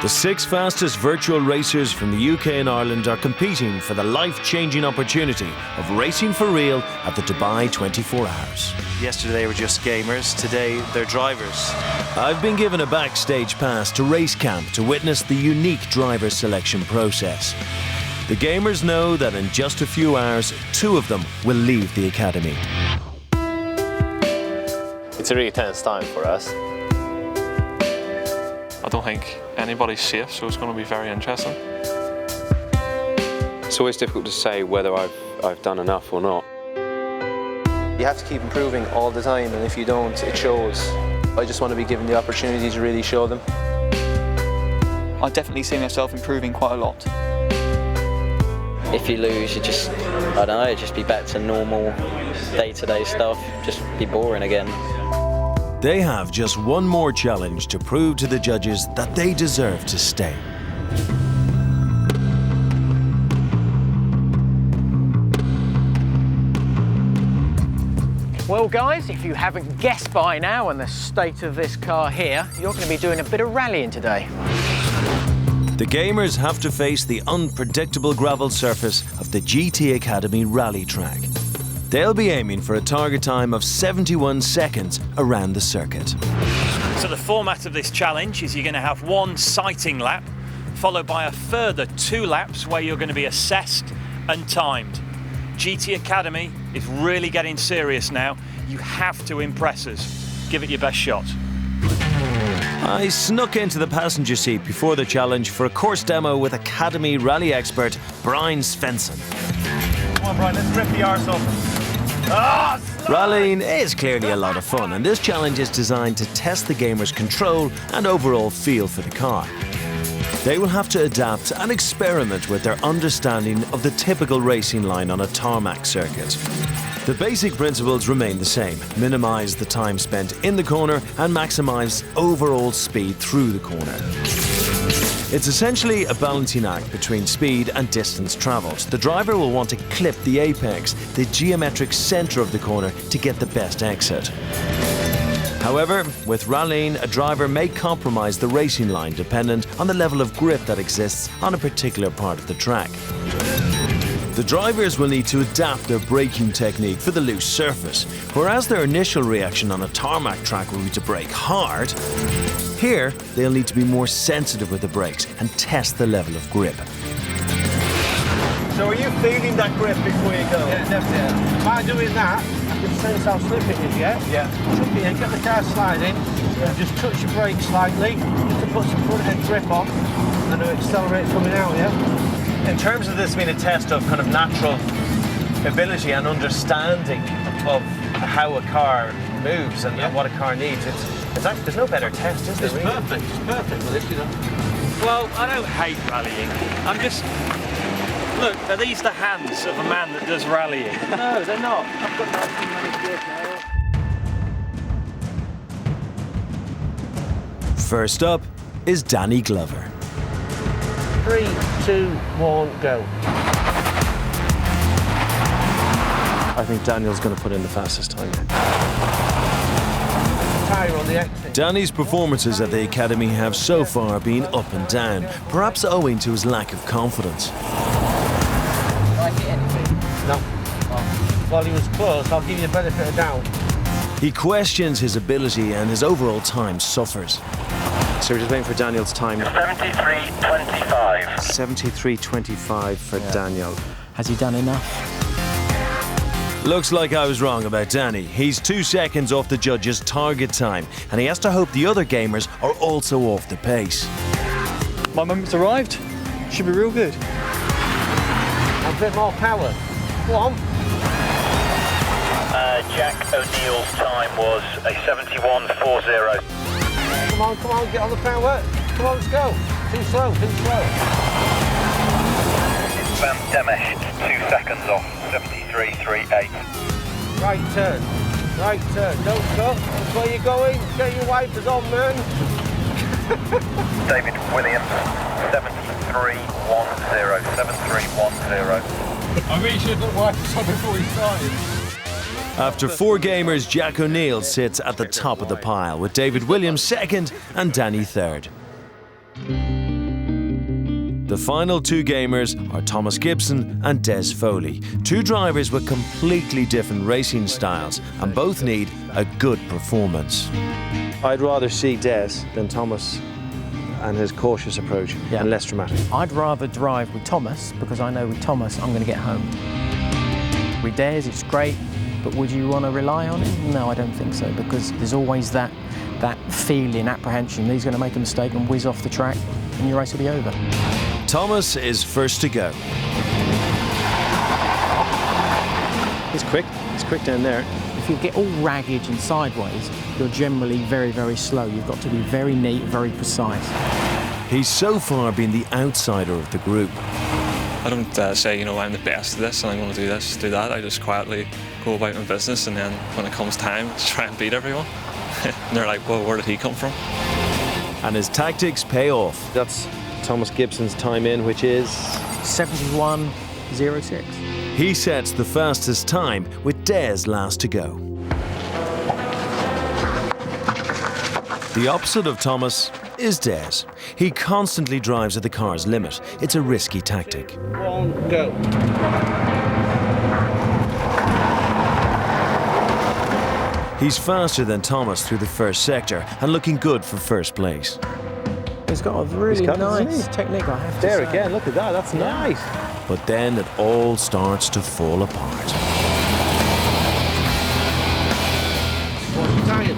The 6 fastest virtual racers from the UK and Ireland are competing for the life-changing opportunity of racing for real at the Dubai 24 Hours. Yesterday they were just gamers, today they're drivers. I've been given a backstage pass to race camp to witness the unique driver selection process. The gamers know that in just a few hours, 2 of them will leave the academy. It's a really tense time for us. I don't think anybody's safe, so it's going to be very interesting. It's always difficult to say whether I've done enough or not. You have to keep improving all the time, and if you don't, it shows. I just want to be given the opportunity to really show them. I definitely see myself improving quite a lot. If you lose, you just, I don't know, just be back to normal day-to-day stuff, just be boring again. They have just one more challenge to prove to the judges that they deserve to stay. Well guys, if you haven't guessed by now on the state of this car here, you're going to be doing a bit of rallying today. The gamers have to face the unpredictable gravel surface of the GT Academy rally track. They'll be aiming for a target time of 71 seconds around the circuit. So the format of this challenge is you're going to have 1 sighting lap, followed by a further 2 laps where you're going to be assessed and timed. GT Academy is really getting serious now. You have to impress us. Give it your best shot. I snuck into the passenger seat before the challenge for a course demo with Academy rally expert Brian Svensson. Come on, Brian, let's rip the arse off. Rallying is clearly a lot of fun, and this challenge is designed to test the gamers' control and overall feel for the car. They will have to adapt and experiment with their understanding of the typical racing line on a tarmac circuit. The basic principles remain the same: minimize the time spent in the corner and maximize overall speed through the corner. It's essentially a balancing act between speed and distance travelled. The driver will want to clip the apex, the geometric centre of the corner, to get the best exit. However, with rallying, a driver may compromise the racing line dependent on the level of grip that exists on a particular part of the track. The drivers will need to adapt their braking technique for the loose surface. Whereas their initial reaction on a tarmac track will be to brake hard, here they'll need to be more sensitive with the brakes and test the level of grip. So are you feeling that grip before you go? Yeah, definitely. By doing that, I can sense how slippery it is, yeah? Yeah. Chuck it in, get the car sliding, and just touch your brakes slightly, just to put some front end grip on, and it'll accelerate coming out, yeah? In terms of this being a test of kind of natural ability and understanding of how a car moves and what a car needs, it's actually, there's no better test, is there? It's really? perfect. It's perfect for this, you know. Well, I don't hate rallying. I'm just... Look, are these the hands of a man that does rallying? No, they're not. I've got nice and now. First up is Danny Glover. 3, 2, 1, go. I think Daniel's going to put in the fastest time. Tyre on the exit. Danny's performances at the Academy have so far been up and down, perhaps owing to his lack of confidence. No. Oh. Well, he was close. I'll give you the benefit of doubt. He questions his ability and his overall time suffers. So we're just waiting for Daniel's time. 73.25. 73.25 for Daniel. Has he done enough? Looks like I was wrong about Danny. He's 2 seconds off the judge's target time, and he has to hope the other gamers are also off the pace. My moment's arrived. Should be real good. A bit more power. Go on. Jack O'Neill's time was a 71.40. Come on, get on the power. Come on, let's go. Too slow. Van Demesh, 2 seconds off, 73.38. Right turn. Don't cut. That's where you're going. Get your wipers on, man. David Williams, 73.10. 73.10. I really should have put wipers on before we started. After 4 gamers, Jack O'Neill sits at the top of the pile, with David Williams second and Danny third. The final two gamers are Thomas Gibson and Des Foley, two drivers with completely different racing styles, and both need a good performance. I'd rather see Des than Thomas and his cautious approach and less dramatic. I'd rather drive with Thomas because I know with Thomas I'm going to get home. With Des, it's great, but would you want to rely on him? No, I don't think so, because there's always that feeling, apprehension that he's going to make a mistake and whiz off the track and your race will be over. Thomas is first to go. He's quick down there. If you get all ragged and sideways, you're generally very, very slow. You've got to be very neat, very precise. He's so far been the outsider of the group. I don't say, you know, I'm the best at this and I'm going to do this, do that. I just quietly go about my business, and then when it comes time, just try and beat everyone. And they're like, well, where did he come from? And his tactics pay off. That's Thomas Gibson's time in, which is 71.06. He sets the fastest time with Des last to go. The opposite of Thomas is Des. He constantly drives at the car's limit. It's a risky tactic. 1, go. He's faster than Thomas through the first sector and looking good for first place. He's got a really nice technique, I have to say. there again, look at that, that's nice. But then it all starts to fall apart. What's the tyre?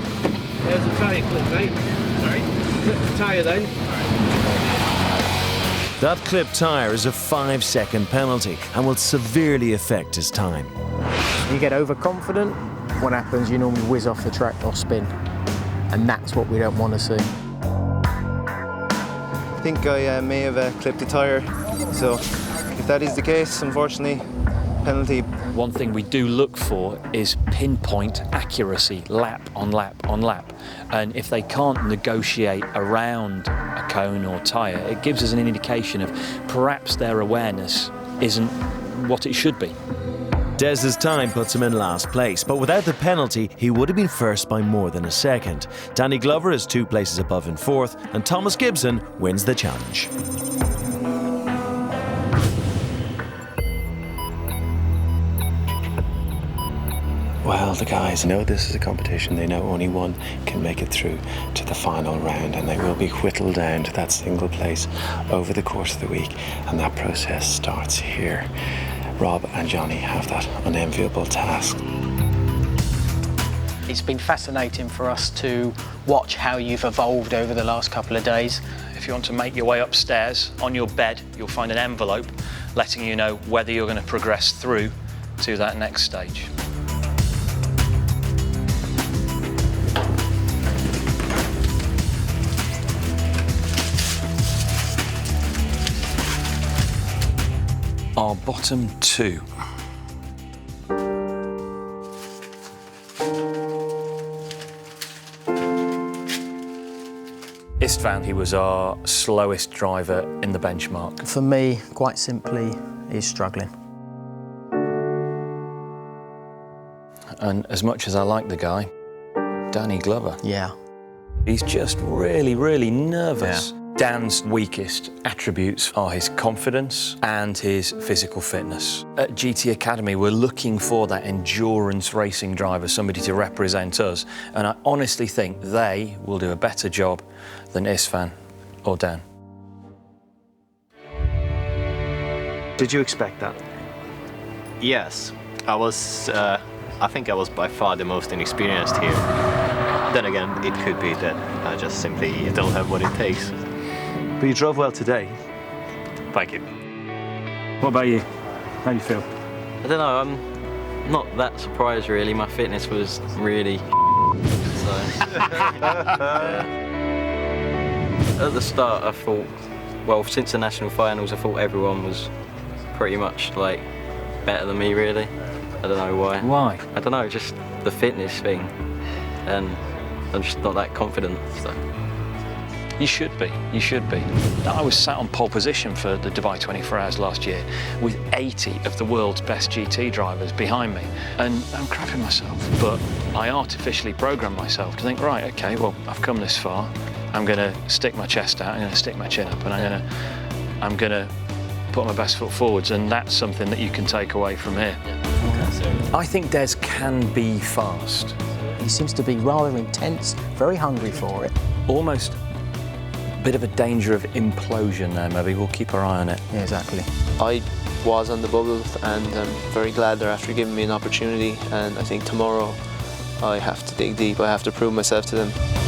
There's the tyre clip, mate. Sorry? Clip the tyre then. That clipped tyre is a 5-second penalty and will severely affect his time. You get overconfident, what happens? You normally whiz off the track or spin. And that's what we don't want to see. I think I may have clipped the tyre, so if that is the case, unfortunately, penalty. One thing we do look for is pinpoint accuracy, lap on lap on lap. And if they can't negotiate around a cone or tyre, it gives us an indication of perhaps their awareness isn't what it should be. Des's time puts him in last place, but without the penalty, he would have been first by more than a second. Danny Glover is 2 places above in fourth, and Thomas Gibson wins the challenge. Well, the guys know this is a competition. They know only one can make it through to the final round, and they will be whittled down to that single place over the course of the week, and that process starts here. Rob and Johnny have that unenviable task. It's been fascinating for us to watch how you've evolved over the last couple of days. If you want to make your way upstairs, on your bed, you'll find an envelope letting you know whether you're going to progress through to that next stage. Our bottom two. Istvan, he was our slowest driver in the benchmark. For me, quite simply, he's struggling. And as much as I like the guy, Danny Glover. Yeah. He's just really, really nervous. Yeah. Dan's weakest attributes are his confidence and his physical fitness. At GT Academy, we're looking for that endurance racing driver, somebody to represent us, and I honestly think they will do a better job than Istvan or Dan. Did you expect that? Yes, I think I was by far the most inexperienced here. Then again, it could be that I just simply don't have what it takes. But you drove well today. Thank you. What about you? How do you feel? I don't know, I'm not that surprised really. My fitness was really so. At the start I thought, well, since the national finals I thought everyone was pretty much like better than me really. I don't know why. Why? I don't know, just the fitness thing, and I'm just not that confident. So. You should be, you should be. I was sat on pole position for the Dubai 24 Hours last year with 80 of the world's best GT drivers behind me, and I'm crapping myself. But I artificially programmed myself to think, right, okay, well, I've come this far. I'm going to stick my chest out, I'm going to stick my chin up, and I'm going to I'm going to put my best foot forwards, and that's something that you can take away from here. I think Des can be fast. He seems to be rather intense, very hungry for it. Almost a bit of a danger of implosion there, maybe. We'll keep our eye on it. Yeah, exactly. I was on the bubble, and I'm very glad they're after giving me an opportunity, and I think tomorrow I have to dig deep. I have to prove myself to them.